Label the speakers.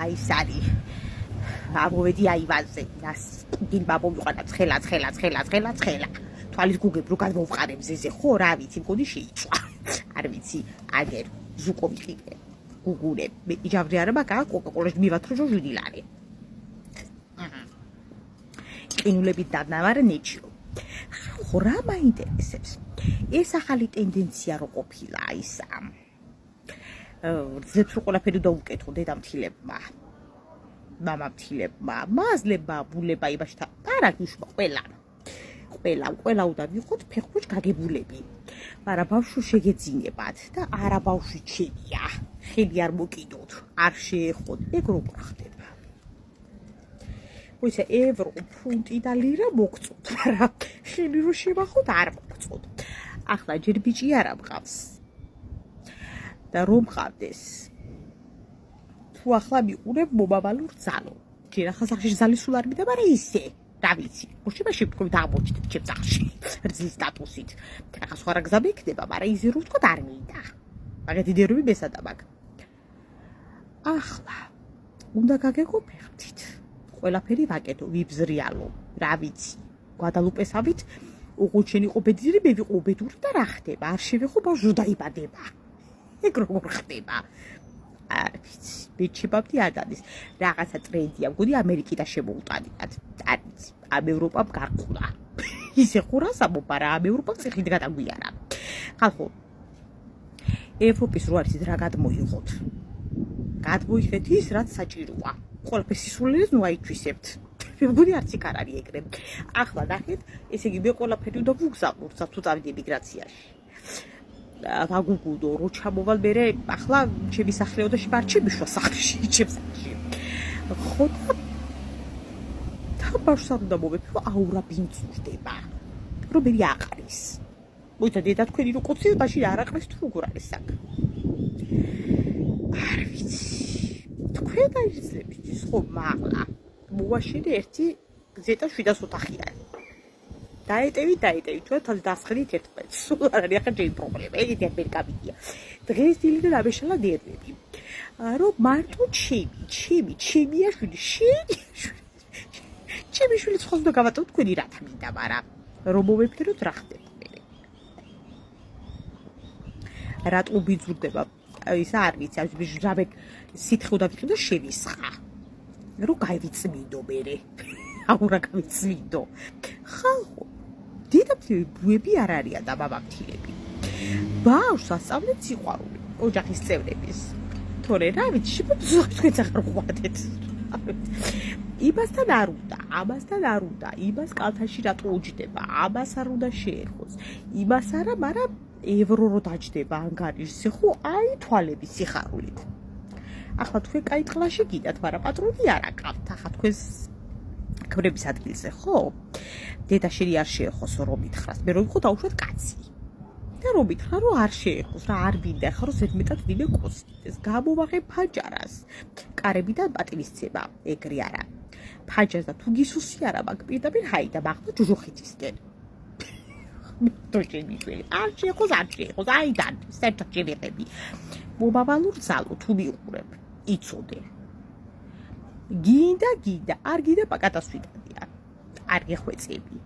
Speaker 1: აი ეს არის ამოვედი აივანზე გინბა მომიყანა ცხელა თვალის გუგებ რო გადმოვყარე მზეზე ხო რა ვიცი მგონი შეიწვა არ ვიცი აგერ ზუკო ვიყიდე გუგურე მე იჯავრი არა მაგა კოკაკოლას მივათრო ჟუჟუდილარი ყინულებით დანავარ ნიჩიო ხო რა მაინტერესებს ეს ახალი ტენდენცია რო ყოფილა ისა ზეცრო ყველაფერი დაუკეთო დედამთილებმა მამამთილებმა მაზლებმა ბულებმა იმაშთა პარაგუშმა ყველა უნდა ვიყოთ ფეხბურთს გაგებულები მაგრამ ბავშვი შეგეძინებათ და არა ბავშვი ჩემია ხელი არ მოკიდოთ არ შეეხოთ ეგ როგორ ხდება ვისა ევრო ფუნტი და ლირა მოგწოთ მაგრამ ხელი რო შევახოთ არ მოგწოთ ახლა ჯერ ბიჭი არ ამყავს და რომ ყავდეს თუ ახლა მიყურებ მომავალურ ძალო ჯერ ახლა სახში ზალი სულ არ მიდა მაგრამ ისე რა ვიცი მოშებაში ვთქვით აღმოჩნდეთ ჩემ სახში რძის სტატუსით ახლა სხვა რა გზა მექნება მაგრამ ისე რო ვთქვათ არ მინდა მაგათი დერვი მესადა მაგ ახლა უნდა გაგეგო ფეხბურთით ყველაფერი ვაკეთო ვიბზრიალო რა ვიცი გვადალუპესავით უყურთ შენ იყო ბედირი მე ვიყო ბედური და რა ხდება არ შევეხო ბავშვი დაიბადება ეგ როგორ ხდება არ ვიცი ბიჭებავდი ადადის რაღაცა ტრენდია მგონი ამერიკიდან შემოუტანიათ არ ვიცი ამ ევროპამ გარყულა ისე ხურას ამობა რა ამ ევროპამ წიხით გადაგვიარა ხალხო ევროპის რო არის რა გადმოიღოთ გადმოიხეთ ის რაც საჭიროა ყველაფერს სისულელეს ნუ აიჩვისებთ მე მგონი არც იქ არ არის ეგრე ახლა ნახეთ ესე იგი მე ყველაფერი უნდა ვუგზავნოთ თუ წავიდე ემიგრაციაში ვაგუგუდო რო ჩამოვალ მერე ახლა ჩემი სახლეოდაში მარჩებიშვა სახლში ჩემს სახლში ხო და ბავშვს არ უნდა მოვეფრო აურა ბინწურდება რომ მე აყრის მოიცა დედა თქვენი რო კოცი ბაში არ აყრის თუ როგორ არის საკ არ ვიცი თქვენ აიძლებთ ის ხო მაღლა მოვაშენე ერთი გზეტა 700 ოთახიანი დაეტევი ჩვენ თან დასხდით ერთმანეთს სულ არ არის ახლა ჯერ პრობლემა ეგეთი არ გამიგია დღეს დილიდან ამეშალა ნერვები რომ მარტო ჩემია შვილი ჩემი შვილი სხვა უნდა გავატო თქვენი რა თმინდა მაგრამ რომ მოვეფეროთ რა ხდება რატო ბიძურდება ის არ ვიცი ამ ჟაბეკ სითხე უნდა ვიყიდო შევისხა რომ გაივიწმინდო მერე აურა გავიწმინდო ხალხო დედამთილები ბუები არ არიან და მამამთილები ბავშვს ასწავლეთ სიყვარული ოჯახის წევრების თორე რა ვიცი შეფეთქეთ აღარ ყვადეთ იმასთან არ უნდა ამასთან არ უნდა იმას კალთაში რატო უჯდება ამას არ უნდა შეეხოს იმას არა მაგრამ ევრო რო დაჯდება ანგარიშზე ხო აი თვალების სიხარულით ახლა თქვენ კაი ტყლაში გიდათ მაგრამ პატრონი არ აკავთ ახლა თქვენს ქმრების ადგილზე ხო დედა შენი არ შეეხოს რომ მითხრას მე რომ ვიყო დაუშვათ კაცი და რომ მითხრა რომ არ შეეხოს რა არ მინდა ხარ რომ ზედმეტად ვინმე კოსტიტეს გამოვაღე ფაჯარას კარებიდან პატივისცემა ეგრე არა ფაჯას და თუ გისუსი არა მაგ პირდაპირ ჰაიდა მაგ ჯუჟუხიცისკენ თოჭენი შვილი არ შეეხოს აი და საერთოდ შემიღები მომავალურ ძალო თუ მიყურებ იცოდე გინდა არ გინდა პაკატას ვიტანია არ გეხვეწები